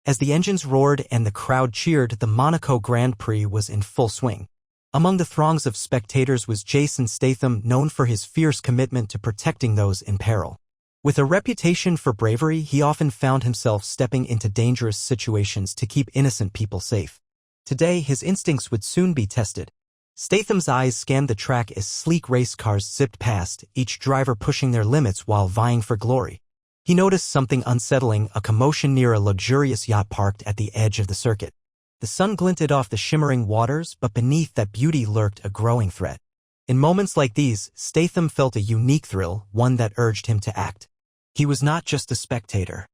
As the engines roared and the crowd cheered, the Monaco Grand Prix was in full swing. Among the throngs of spectators was Jason Statham, known for his fierce commitment to protecting those in peril. With a reputation for bravery, he often found himself stepping into dangerous situations to keep innocent people safe. Today, his instincts would soon be tested. Statham's eyes scanned the track as sleek race cars zipped past, each driver pushing their limits while vying for glory. He noticed something unsettling, a commotion near a luxurious yacht parked at the edge of the circuit. The sun glinted off the shimmering waters, but beneath that beauty lurked a growing threat. In moments like these, Statham felt a unique thrill, one that urged him to act. He was not just a spectator.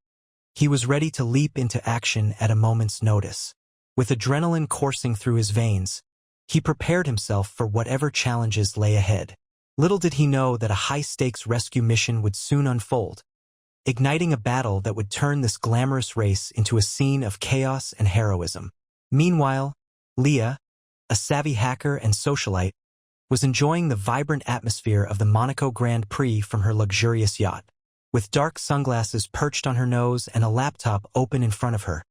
He was ready to leap into action at a moment's notice. With adrenaline coursing through his veins, he prepared himself for whatever challenges lay ahead. Little did he know that a high-stakes rescue mission would soon unfold, igniting a battle that would turn this glamorous race into a scene of chaos and heroism. Meanwhile, Leah, a savvy hacker and socialite, was enjoying the vibrant atmosphere of the Monaco Grand Prix from her luxurious yacht. With dark sunglasses perched on her nose and a laptop open in front of her,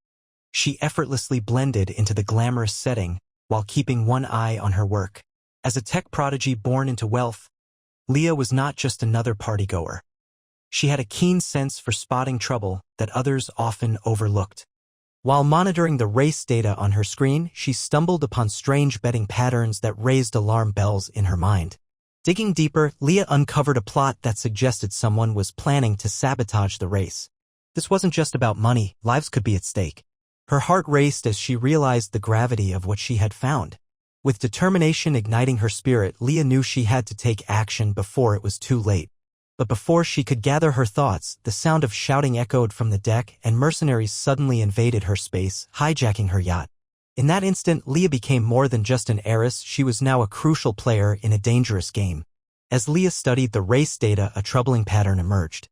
she effortlessly blended into the glamorous setting while keeping one eye on her work. As a tech prodigy born into wealth, Leah was not just another partygoer. She had a keen sense for spotting trouble that others often overlooked. While monitoring the race data on her screen, she stumbled upon strange betting patterns that raised alarm bells in her mind. Digging deeper, Leah uncovered a plot that suggested someone was planning to sabotage the race. This wasn't just about money, lives could be at stake. Her heart raced as she realized the gravity of what she had found. With determination igniting her spirit, Leah knew she had to take action before it was too late. But before she could gather her thoughts, the sound of shouting echoed from the deck and mercenaries suddenly invaded her space, hijacking her yacht. In that instant, Leah became more than just an heiress, she was now a crucial player in a dangerous game. As Leah studied the race data, a troubling pattern emerged.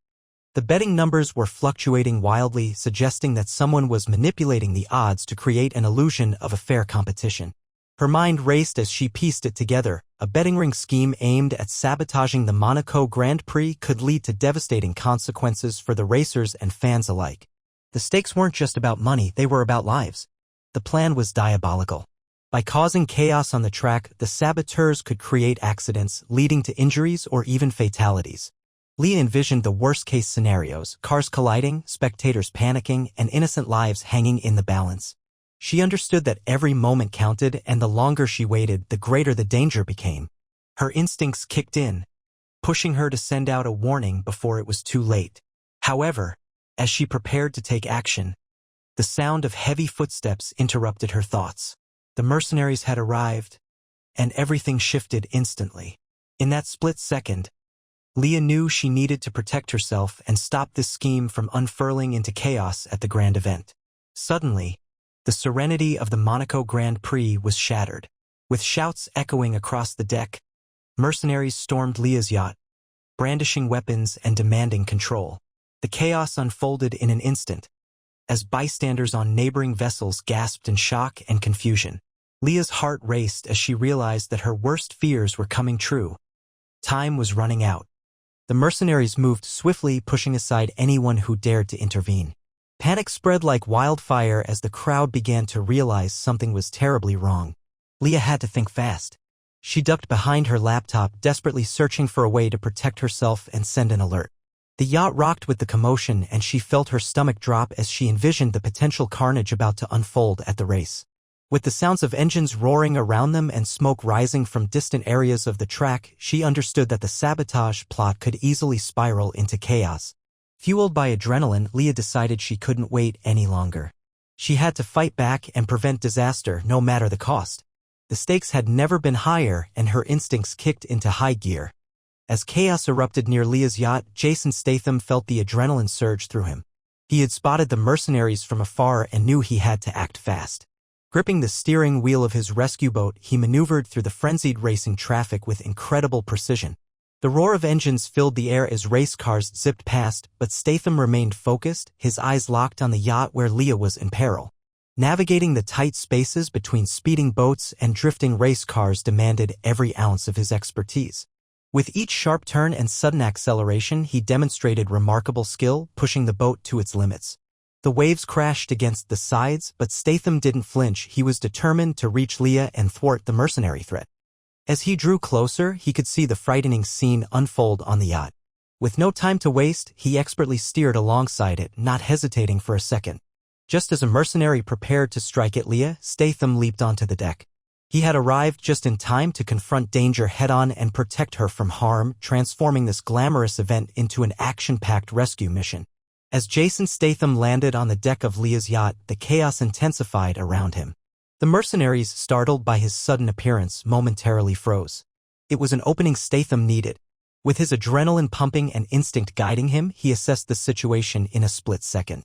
The betting numbers were fluctuating wildly, suggesting that someone was manipulating the odds to create an illusion of a fair competition. Her mind raced as she pieced it together. A betting ring scheme aimed at sabotaging the Monaco Grand Prix could lead to devastating consequences for the racers and fans alike. The stakes weren't just about money, they were about lives. The plan was diabolical. By causing chaos on the track, the saboteurs could create accidents, leading to injuries or even fatalities. Leah envisioned the worst-case scenarios, cars colliding, spectators panicking, and innocent lives hanging in the balance. She understood that every moment counted, and the longer she waited, the greater the danger became. Her instincts kicked in, pushing her to send out a warning before it was too late. However, as she prepared to take action, the sound of heavy footsteps interrupted her thoughts. The mercenaries had arrived, and everything shifted instantly. In that split second, Leah knew she needed to protect herself and stop this scheme from unfurling into chaos at the grand event. Suddenly, the serenity of the Monaco Grand Prix was shattered. With shouts echoing across the deck, mercenaries stormed Leah's yacht, brandishing weapons and demanding control. The chaos unfolded in an instant, as bystanders on neighboring vessels gasped in shock and confusion. Leah's heart raced as she realized that her worst fears were coming true. Time was running out. The mercenaries moved swiftly, pushing aside anyone who dared to intervene. Panic spread like wildfire as the crowd began to realize something was terribly wrong. Leah had to think fast. She ducked behind her laptop, desperately searching for a way to protect herself and send an alert. The yacht rocked with the commotion, and she felt her stomach drop as she envisioned the potential carnage about to unfold at the race. With the sounds of engines roaring around them and smoke rising from distant areas of the track, she understood that the sabotage plot could easily spiral into chaos. Fueled by adrenaline, Leah decided she couldn't wait any longer. She had to fight back and prevent disaster, no matter the cost. The stakes had never been higher, and her instincts kicked into high gear. As chaos erupted near Leah's yacht, Jason Statham felt the adrenaline surge through him. He had spotted the mercenaries from afar and knew he had to act fast. Gripping the steering wheel of his rescue boat, he maneuvered through the frenzied racing traffic with incredible precision. The roar of engines filled the air as race cars zipped past, but Statham remained focused, his eyes locked on the yacht where Leah was in peril. Navigating the tight spaces between speeding boats and drifting race cars demanded every ounce of his expertise. With each sharp turn and sudden acceleration, he demonstrated remarkable skill, pushing the boat to its limits. The waves crashed against the sides, but Statham didn't flinch. He was determined to reach Leah and thwart the mercenary threat. As he drew closer, he could see the frightening scene unfold on the yacht. With no time to waste, he expertly steered alongside it, not hesitating for a second. Just as a mercenary prepared to strike at Leah, Statham leaped onto the deck. He had arrived just in time to confront danger head-on and protect her from harm, transforming this glamorous event into an action-packed rescue mission. As Jason Statham landed on the deck of Leah's yacht, the chaos intensified around him. The mercenaries, startled by his sudden appearance, momentarily froze. It was an opening Statham needed. With his adrenaline pumping and instinct guiding him, he assessed the situation in a split second.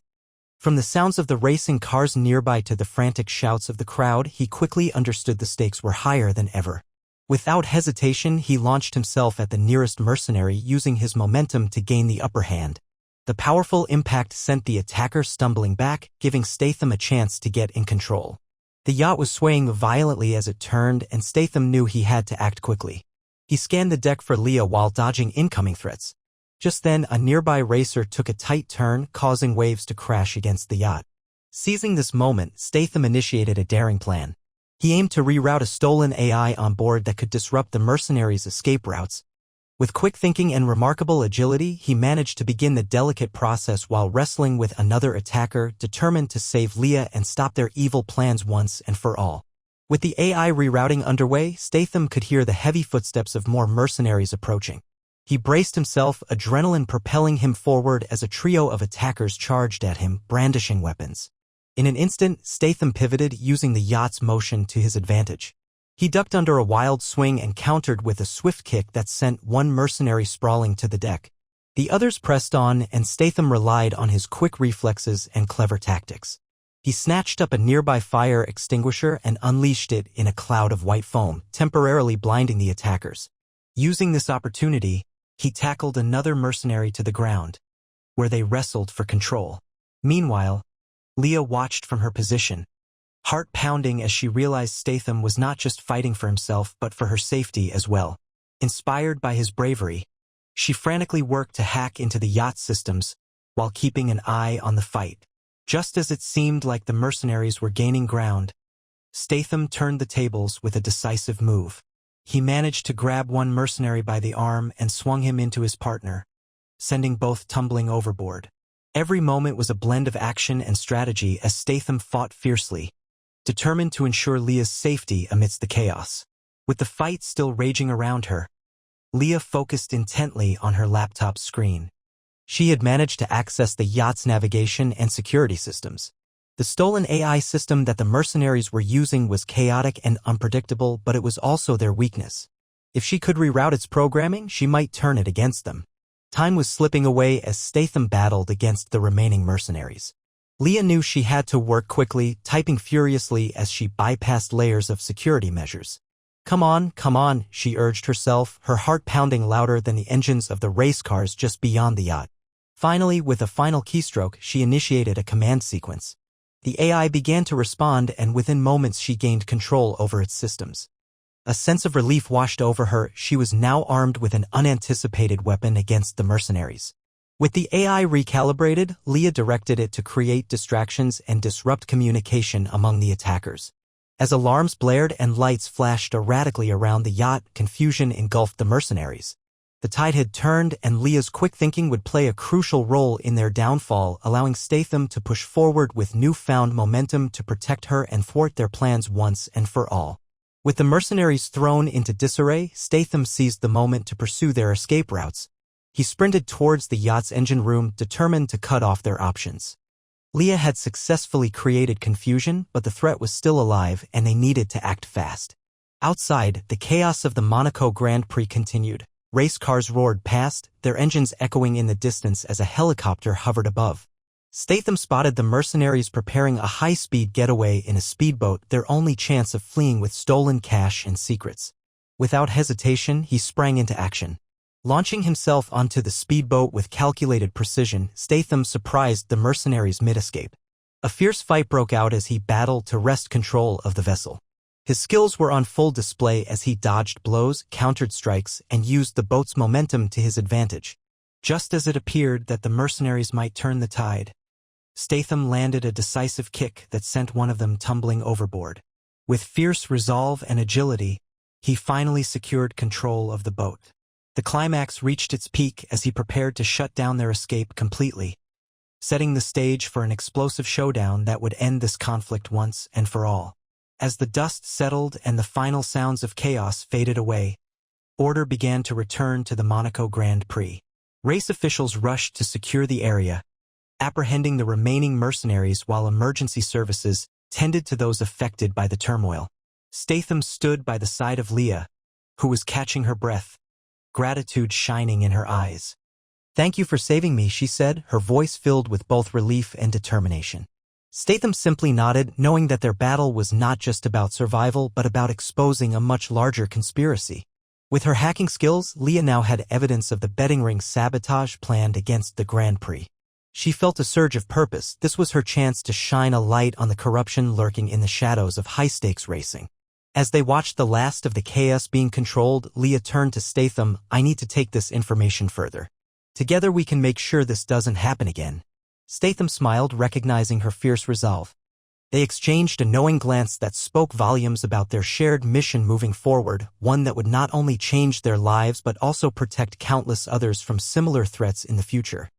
From the sounds of the racing cars nearby to the frantic shouts of the crowd, he quickly understood the stakes were higher than ever. Without hesitation, he launched himself at the nearest mercenary, using his momentum to gain the upper hand. The powerful impact sent the attacker stumbling back, giving Statham a chance to get in control. The yacht was swaying violently as it turned, and Statham knew he had to act quickly. He scanned the deck for Leah while dodging incoming threats. Just then, a nearby racer took a tight turn, causing waves to crash against the yacht. Seizing this moment, Statham initiated a daring plan. He aimed to reroute a stolen AI on board that could disrupt the mercenaries' escape routes. With quick thinking and remarkable agility, he managed to begin the delicate process while wrestling with another attacker, determined to save Leah and stop their evil plans once and for all. With the AI rerouting underway, Statham could hear the heavy footsteps of more mercenaries approaching. He braced himself, adrenaline propelling him forward as a trio of attackers charged at him, brandishing weapons. In an instant, Statham pivoted, using the yacht's motion to his advantage. He ducked under a wild swing and countered with a swift kick that sent one mercenary sprawling to the deck. The others pressed on, and Statham relied on his quick reflexes and clever tactics. He snatched up a nearby fire extinguisher and unleashed it in a cloud of white foam, temporarily blinding the attackers. Using this opportunity, he tackled another mercenary to the ground, where they wrestled for control. Meanwhile, Leah watched from her position, heart pounding as she realized Statham was not just fighting for himself but for her safety as well. Inspired by his bravery, she frantically worked to hack into the yacht systems while keeping an eye on the fight. Just as it seemed like the mercenaries were gaining ground, Statham turned the tables with a decisive move. He managed to grab one mercenary by the arm and swung him into his partner, sending both tumbling overboard. Every moment was a blend of action and strategy as Statham fought fiercely, determined to ensure Leah's safety amidst the chaos. With the fight still raging around her, Leah focused intently on her laptop screen. She had managed to access the yacht's navigation and security systems. The stolen AI system that the mercenaries were using was chaotic and unpredictable, but it was also their weakness. If she could reroute its programming, she might turn it against them. Time was slipping away as Statham battled against the remaining mercenaries. Leah knew she had to work quickly, typing furiously as she bypassed layers of security measures. Come on, she urged herself, her heart pounding louder than the engines of the race cars just beyond the yacht. Finally, with a final keystroke, she initiated a command sequence. The AI began to respond, and within moments she gained control over its systems. A sense of relief washed over her. She was now armed with an unanticipated weapon against the mercenaries. With the AI recalibrated, Leah directed it to create distractions and disrupt communication among the attackers. As alarms blared and lights flashed erratically around the yacht, confusion engulfed the mercenaries. The tide had turned, and Leah's quick thinking would play a crucial role in their downfall, allowing Statham to push forward with newfound momentum to protect her and thwart their plans once and for all. With the mercenaries thrown into disarray, Statham seized the moment to pursue their escape routes. He sprinted towards the yacht's engine room, determined to cut off their options. Leah had successfully created confusion, but the threat was still alive, and they needed to act fast. Outside, the chaos of the Monaco Grand Prix continued. Race cars roared past, their engines echoing in the distance as a helicopter hovered above. Statham spotted the mercenaries preparing a high-speed getaway in a speedboat, their only chance of fleeing with stolen cash and secrets. Without hesitation, he sprang into action. Launching himself onto the speedboat with calculated precision, Statham surprised the mercenaries mid-escape. A fierce fight broke out as he battled to wrest control of the vessel. His skills were on full display as he dodged blows, countered strikes, and used the boat's momentum to his advantage. Just as it appeared that the mercenaries might turn the tide, Statham landed a decisive kick that sent one of them tumbling overboard. With fierce resolve and agility, he finally secured control of the boat. The climax reached its peak as he prepared to shut down their escape completely, setting the stage for an explosive showdown that would end this conflict once and for all. As the dust settled and the final sounds of chaos faded away, order began to return to the Monaco Grand Prix. Race officials rushed to secure the area, apprehending the remaining mercenaries while emergency services tended to those affected by the turmoil. Statham stood by the side of Leah, who was catching her breath, gratitude shining in her eyes. "Thank you for saving me," she said, her voice filled with both relief and determination. Statham simply nodded, knowing that their battle was not just about survival but about exposing a much larger conspiracy. With her hacking skills, Leah now had evidence of the betting ring's sabotage planned against the Grand Prix. She felt a surge of purpose. This was her chance to shine a light on the corruption lurking in the shadows of high-stakes racing. As they watched the last of the chaos being controlled, Leah turned to Statham. "I need to take this information further. Together we can make sure this doesn't happen again." Statham smiled, recognizing her fierce resolve. They exchanged a knowing glance that spoke volumes about their shared mission moving forward, one that would not only change their lives but also protect countless others from similar threats in the future.